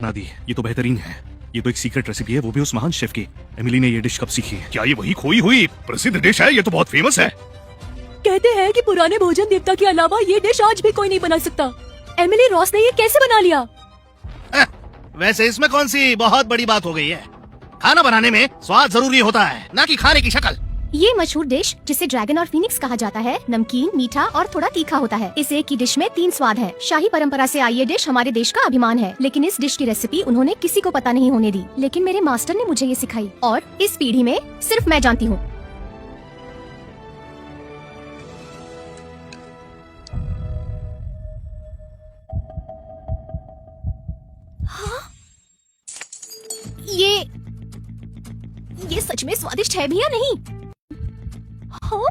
नादी, ये तो बेहतरीन है। ये तो एक सीक्रेट रेसिपी है, वो भी उस महान शेफ की। एमिली ने ये डिश कब सीखी है? क्या ये वही खोई हुई प्रसिद्ध डिश है? ये तो बहुत फेमस है। कहते हैं कि पुराने भोजन देवता के अलावा ये डिश आज भी कोई नहीं बना सकता। एमिली रॉस ने ये कैसे बना लिया? वैसे इसमें कौन सी बहुत बड़ी बात हो गई है? खाना बनाने में स्वाद जरूरी होता है, ना कि खाने की शक्ल। ये मशहूर डिश जिसे ड्रैगन और फीनिक्स कहा जाता है नमकीन, मीठा और थोड़ा तीखा होता है। इस एक की डिश में 3 स्वाद है। शाही परंपरा से आई ये डिश हमारे देश का अभिमान है, लेकिन इस डिश की रेसिपी उन्होंने किसी को पता नहीं होने दी। लेकिन मेरे मास्टर ने मुझे ये सिखाई और इस पीढ़ी में सिर्फ मैं जानती हूँ। ये सच में स्वादिष्ट है भी या नहीं? हाँ?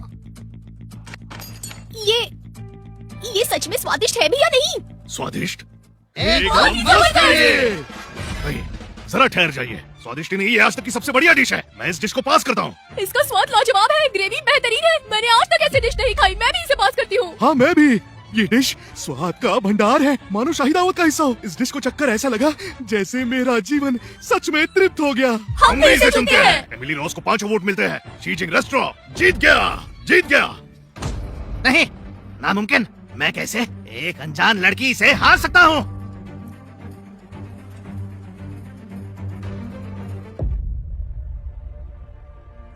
ये सच में स्वादिष्ट है भी या नहीं? स्वादिष्ट? एकदम भाई, जरा ठहर जाइए। स्वादिष्ट नहीं, ये आज तक की सबसे बढ़िया डिश है। मैं इस डिश को पास करता हूँ। इसका स्वाद लाजवाब है, ग्रेवी बेहतरीन है। मैंने आज तक ऐसी डिश नहीं खाई, मैं भी इसे पास करती हूँ। हाँ, मैं भी। ये डिश स्वाद का भंडार है, मानो शाही दावत का हिस्सा हो। इस डिश को चखकर ऐसा लगा जैसे मेरा जीवन सच में तृप्त हो गया। हम भी इसे चुनते हैं। एमिली रॉस को 5 वोट मिलते हैं। शीजिंग रेस्टोरेंट जीत गया। नहीं, नामुमकिन। मैं कैसे एक अनजान लड़की से हार सकता हूँ?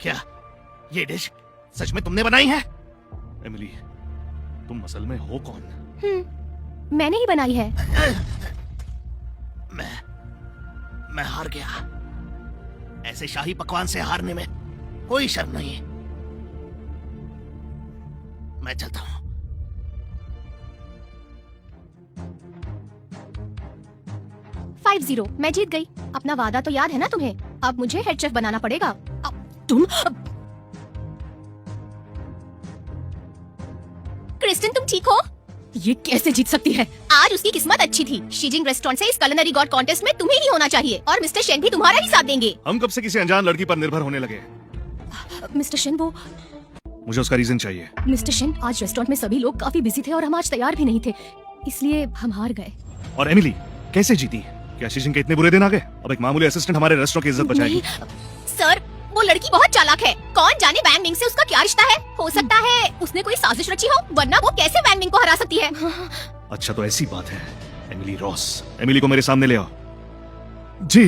क्या ये डिश सच में तुमने बनाई है? एमिली, तुम असल में हो कौन? मैंने ही बनाई है। मैं हार गया। ऐसे शाही पकवान से हारने में कोई शर्म नहीं। मैं चलता हूँ। मैं जीत गई। अपना वादा तो याद है ना तुम्हें? अब मुझे हेड शेफ बनाना पड़ेगा। क्रिस्टिन, तुम ठीक हो? ये कैसे जीत सकती है? आज उसकी किस्मत अच्छी थी। शीजिंग रेस्टोरेंट से इस कुलिनरी गॉड कॉन्टेस्ट में तुम्हें ही होना चाहिए और मिस्टर शेन भी तुम्हारा ही साथ देंगे। हम कब से किसी अनजान लड़की पर निर्भर होने लगे? मिस्टर शेन, वो मुझे उसका रीजन चाहिए। मिस्टर शेन, आज रेस्टोरेंट में सभी लोग काफी बिजी थे और हम आज तैयार भी नहीं थे, इसलिए हम हार गए। और एमिली कैसे जीती? क्या शीजिंग के इतने बुरे दिन आ गए? अब एक मामूली असिस्टेंट हमारे रेस्टोरेंट की इज्जत बचाएगी? सर, वो लड़की बहुत चालाक है। कौन जाने वैंग मिंग से उसका क्या रिश्ता है? हो सकता है उसने कोई साजिश रची हो, वरना वो कैसे वैंग मिंग को हरा सकती है? अच्छा, तो ऐसी बात है। एमिली रॉस, एमिली को मेरे सामने ले आओ। जी।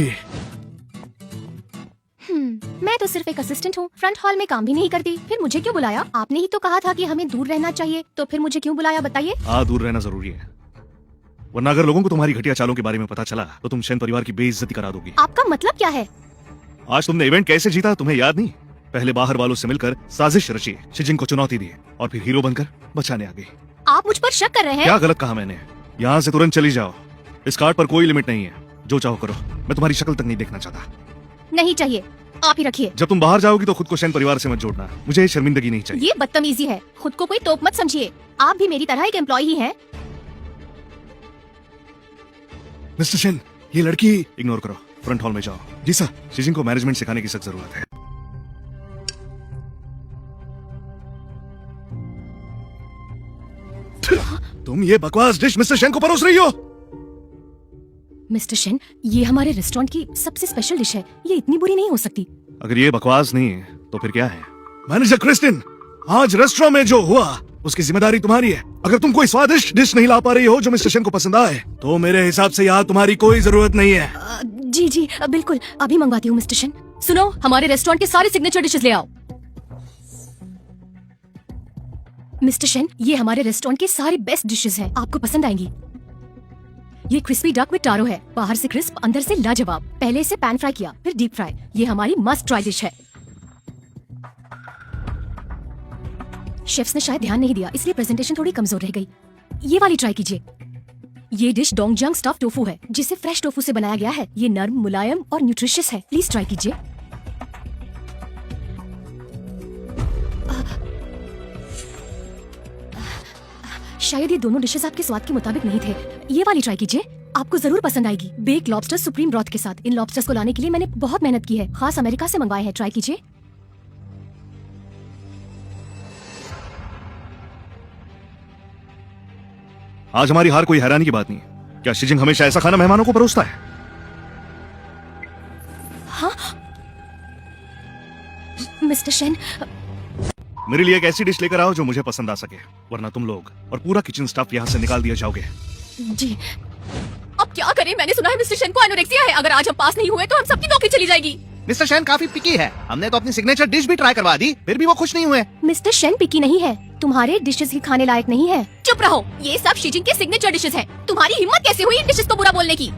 मैं तो सिर्फ एक असिस्टेंट हूँ, फ्रंट हॉल में काम भी नहीं करती। फिर मुझे क्यों बुलाया? आपने ही तो कहा था कि हमें दूर रहना चाहिए, तो फिर मुझे क्यों बुलाया बताइए? हाँ, दूर रहना जरूरी है, वरना अगर लोगों को तुम्हारी घटिया चालों के बारे में पता चला तो तुम शेन परिवार की बेइज्जती करा दोगी। आपका मतलब क्या है? आज तुमने इवेंट कैसे जीता तुम्हें याद नहीं? पहले बाहर वालों से मिलकर साजिश रची, शीजिंग को चुनौती दी और फिर हीरो बनकर बचाने आ गई। आप मुझ पर शक कर रहे हैं? क्या गलत कहा मैंने? यहाँ से तुरंत चली जाओ। इस कार्ड पर कोई लिमिट नहीं है, जो चाहो करो। मैं तुम्हारी शक्ल तक नहीं देखना चाहता। नहीं चाहिए, आप ही रखिए। जब तुम बाहर जाओगी तो खुद को शेन परिवार से मत जोड़ना, मुझे शर्मिंदगी नहीं चाहिए। ये बदतमीजी है, खुद को कोई तोप मत समझिए। आप भी मेरी तरह एक एम्प्लॉय ही हैं। मिस्टर शेन, ये लड़की इग्नोर करो, फ्रंट हॉल में जाओ। जी सर, शीजिंग को मैनेजमेंट सिखाने की सख्त जरूरत है। तुम ये बकवास डिश मिस्टर शेन को परोस रही हो? मिस्टर शेन, ये हमारे रेस्टोरेंट की सबसे स्पेशल डिश है, ये इतनी बुरी नहीं हो सकती। अगर ये बकवास नहीं है तो फिर क्या है? मैनेजर क्रिस्टिन, आज रेस्टोरेंट में जो हुआ उसकी जिम्मेदारी तुम्हारी है। अगर तुम कोई स्वादिष्ट डिश नहीं ला पा रही हो जो मिस्टर शेन को पसंद आए, तो मेरे हिसाब से यहाँ तुम्हारी कोई जरूरत नहीं है। जी, बिल्कुल, अभी मंगवाती हूँ मिस्टर शेन। सुनो, हमारे रेस्टोरेंट के सारे सिग्नेचर डिशेस ले आओ। मिस्टर शेन, ये हमारे रेस्टोरेंट की सारी बेस्ट डिशेस हैं, आपको पसंद आएंगी। ये क्रिस्पी डक विद टारो है, बाहर से क्रिस्प, अंदर से लाजवाब। पहले इसे पैन फ्राई किया, फिर डीप फ्राई। ये हमारी मस्ट ट्राई डिश है। शेफ्स ने शायद ध्यान नहीं दिया, इसलिए प्रेजेंटेशन थोड़ी कमजोर रह गई। ये वाली ट्राई कीजिए। ये डिश डोंगजंग स्टफ टोफू है, जिसे फ्रेश टोफू से बनाया गया है। ये नर्म, मुलायम और न्यूट्रिशियस है, प्लीज ट्राई कीजिए। शायद ये दोनों डिशेस आपके स्वाद के मुताबिक नहीं थे। ये वाली ट्राई कीजिए, आपको जरूर पसंद आएगी। बेक लॉबस्टर सुप्रीम ब्रॉथ के साथ। इन लॉबस्टर्स को लाने के लिए मैंने बहुत मेहनत की है, खास अमेरिका से मंगवाए हैं। ट्राई कीजिए। आज हमारी हार कोई हैरानी की बात नहीं है। क्या शीजिंग हमेशा ऐसा खाना मेहमानों को परोसता है? मिस्टर शेन, मेरे लिए एक ऐसी डिश लेकर आओ जो मुझे पसंद आ सके, वरना तुम लोग और पूरा किचन स्टाफ यहाँ से निकाल दिया जाओगे। जी। अब क्या करें? मैंने सुना है मिस्टर शेन को एनोरेक्सिया है। अगर आज हम पास नहीं हुए तो हम सबकी नौकरी चली जाएगी। मिस्टर शेन काफी पिकी है, हमने तो अपनी सिग्नेचर डिश भी ट्राई करवा दी, फिर भी वो खुश नहीं हुए। मिस्टर शेन पिकी नहीं है, तुम्हारे डिशेस ही खाने लायक नहीं है। चुप रहो, ये सब शी जिंग के सिग्नेचर डिशेस हैं। तुम्हारी हिम्मत कैसे हुई इन डिशेस को बुरा बोलने की?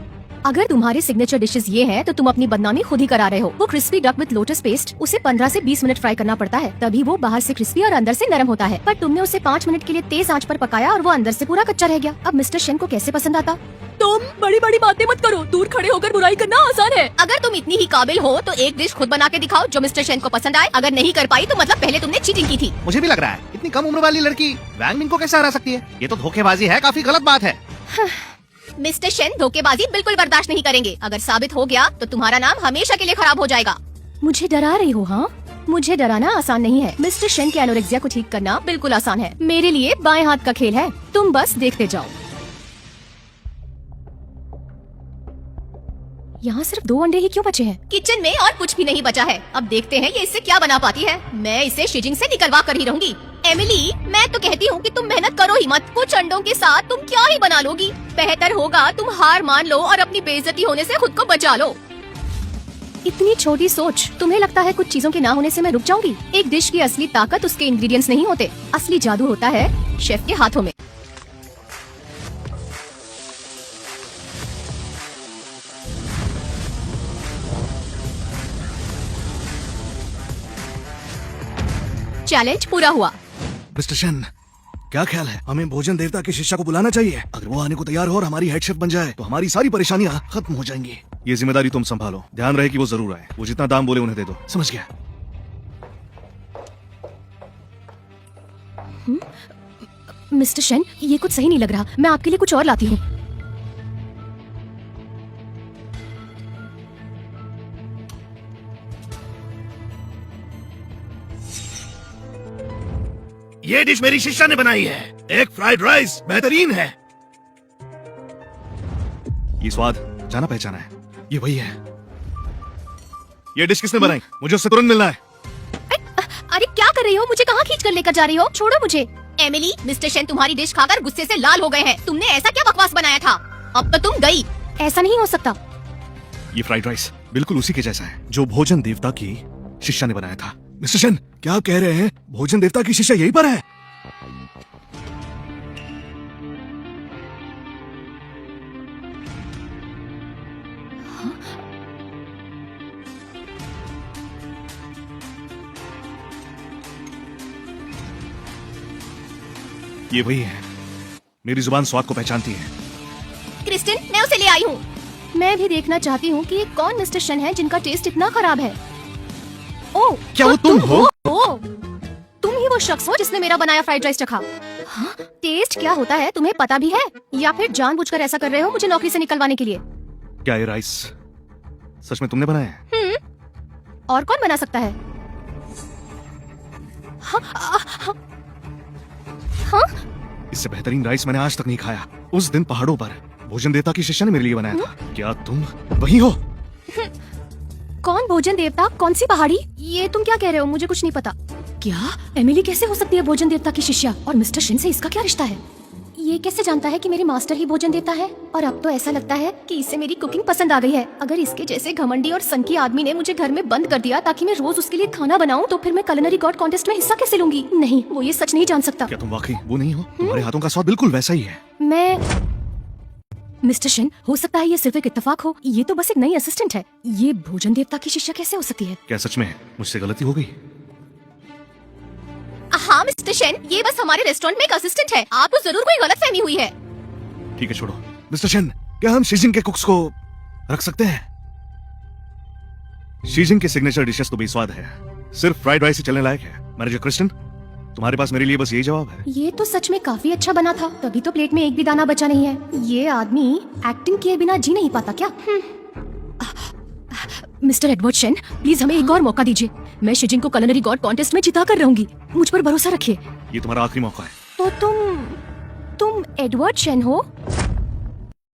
अगर तुम्हारे सिग्नेचर डिशेस ये हैं, तो तुम अपनी बदनामी खुद ही करा रहे हो। वो crispy duck with lotus paste, उसे 15 से 20 मिनट फ्राई करना पड़ता है, तभी वो बाहर से क्रिस्पी और अंदर से नरम होता है। पर तुमने उसे 5 मिनट के लिए तेज आंच पर पकाया और वो अंदर से पूरा कच्चा रह गया। अब मिस्टर शेन को कैसे पसंद आता? तुम बड़ी बड़ी बातें मत करो, दूर खड़े होकर बुराई करना आसान है। अगर तुम इतनी ही काबिल हो तो एक डिश खुद बना के दिखाओ जो मिस्टर शेन को पसंद आए। अगर नहीं कर पाई तो मतलब पहले तुमने चीटिंग की थी। मुझे भी लग रहा है इतनी कम उम्र वाली लड़की वैंग मिंग को कैसे हरा सकती है? ये तो धोखेबाजी है, काफी गलत बात है। मिस्टर शेन धोखेबाजी बिल्कुल बर्दाश्त नहीं करेंगे। अगर साबित हो गया तो तुम्हारा नाम हमेशा के लिए खराब हो जाएगा। मुझे डरा रही हो? हाँ, मुझे डराना आसान नहीं है। मिस्टर शेन के एनोरेक्सिया को ठीक करना बिल्कुल आसान है। मेरे लिए बाएं हाथ का खेल है, तुम बस देखते जाओ। यहाँ सिर्फ 2 अंडे ही क्यों बचे हैं? किचन में और कुछ भी नहीं बचा है। अब देखते हैं ये इससे क्या बना पाती है। मैं इसे शी जिंग से निकलवा कर ही रहूंगी। एमिली, मैं तो कहती हूँ कि तुम मेहनत करो ही मत। कुछ अंडों के साथ तुम क्या ही बना लोगी? बेहतर होगा तुम हार मान लो और अपनी बेइज्जती होने से खुद को बचा लो। इतनी छोटी सोच। तुम्हें लगता है कुछ चीजों के ना होने से मैं रुक जाऊंगी? एक डिश की असली ताकत उसके इंग्रेडिएंट्स नहीं होते, असली जादू होता है शेफ के हाथों में। चैलेंज पूरा हुआ। मिस्टर शेन, क्या ख्याल है? हमें भोजन देवता की शिष्या को बुलाना चाहिए। अगर वो आने को तैयार हो और हमारी हेड शेफ बन जाए तो हमारी सारी परेशानियां खत्म हो जाएंगी। ये जिम्मेदारी तुम संभालो, ध्यान रहे कि वो जरूर आए। वो जितना दाम बोले उन्हें दे दो, समझ गया? मिस्टर शेन, ये कुछ सही नहीं लग रहा। मैं आपके लिए कुछ और लाती हूँ। ये डिश मेरी शिष्या ने बनाई है। एक फ्राइड राइस बेहतरीन है। ये स्वाद जाना पहचाना है, ये वही है। ये डिश किसने बनाई? मुझे उससे तुरंत मिलना है। अरे क्या कर रही हो? मुझे कहाँ खींच कर लेकर जा रही हो? छोड़ो मुझे। एमिली, मिस्टर शेन तुम्हारी डिश खाकर गुस्से से लाल हो गए हैं। तुमने ऐसा क्या बकवास बनाया था? अब तो तुम गई। ऐसा नहीं हो सकता। ये फ्राइड राइस बिल्कुल उसी के जैसा है जो भोजन देवता की शिष्या ने बनाया था। मिस्टर शेन, क्या आप कह रहे हैं भोजन देवता की शिष्या यहीं पर है? ये वही है, मेरी जुबान स्वाद को पहचानती है। क्रिस्टिन, मैं उसे ले आई हूँ। मैं भी देखना चाहती हूँ कि ये कौन मिस्टर शेन है जिनका टेस्ट इतना खराब है। ओ, क्या वो तुम हो? ओ, तुम ही वो शख्स हो जिसने मेरा बनाया फ्राइड राइस चखा। हाँ? टेस्ट क्या होता है तुम्हें पता भी है, या फिर जानबूझकर ऐसा कर रहे हो मुझे नौकरी से निकलवाने के लिए? क्या ये राइस सच में तुमने बनाया है? और कौन बना सकता है? हाँ, हाँ? इससे बेहतरीन राइस मैंने आज तक नहीं खाया। उस दिन पहाड़ों पर भोजन देवता की शिष्या ने मेरे लिए बनाया था। क्या तुम वही हो? कौन भोजन देवता? कौन सी पहाड़ी? ये तुम क्या कह रहे हो? मुझे कुछ नहीं पता। क्या एमिली कैसे हो सकती है भोजन देवता की शिष्या? और मिस्टर शेन से इसका क्या रिश्ता है? ये कैसे जानता है कि मेरे मास्टर ही भोजन देता है? और अब तो ऐसा लगता है कि इसे मेरी कुकिंग पसंद आ गई है। अगर इसके जैसे घमंडी और सनकी आदमी ने मुझे घर में बंद कर दिया ताकि मैं रोज उसके लिए खाना बनाऊं, तो फिर मैं कुलिनरी गॉड कॉन्टेस्ट में हिस्सा कैसे लूंगी? नहीं, वो ये सच नहीं जान सकता। क्या तुम वाकई वो नहीं हो? तुम्हारे हाथों का स्वाद बिल्कुल वैसा ही है। मिस्टर शेन, हो सकता है ये सिर्फ एक इत्तेफाक हो। ये तो बस एक नई असिस्टेंट है। ये भोजन देवता की शिष्या कैसे हो सकती है? क्या सच में मुझसे गलती हो गई? हाँ मिस्टर शेन, ये बस हमारे रेस्टोरेंट में एक असिस्टेंट है। आपको जरूर कोई गलतफहमी हुई है। ठीक है, छोड़ो। मिस्टर शेन, क्या हम शी जिंग के कुक्स को रख सकते हैं? शी जिंग के सिग्नेचर डिशेस तो बेस्वाद है, सिर्फ फ्राइड राइस ही चलने लायक है। मैनेजर क्रिस्टन, तुम्हारे पास मेरे लिए बस यही जवाब है। ये तो सच में काफी अच्छा बना था, तभी तो प्लेट में एक भी दाना बचा नहीं है। ये आदमी एक्टिंग किए बिना जी नहीं पाता क्या? मिस्टर एडवर्ड शेन, प्लीज हमें एक और मौका दीजिए। मैं शी जिंग को कुलिनरी गॉड कॉन्टेस्ट में जिता कर रहूंगी। मुझ पर भरोसा रखिए। ये तुम्हारा आखिरी मौका है। तो तुम एडवर्ड शेन हो?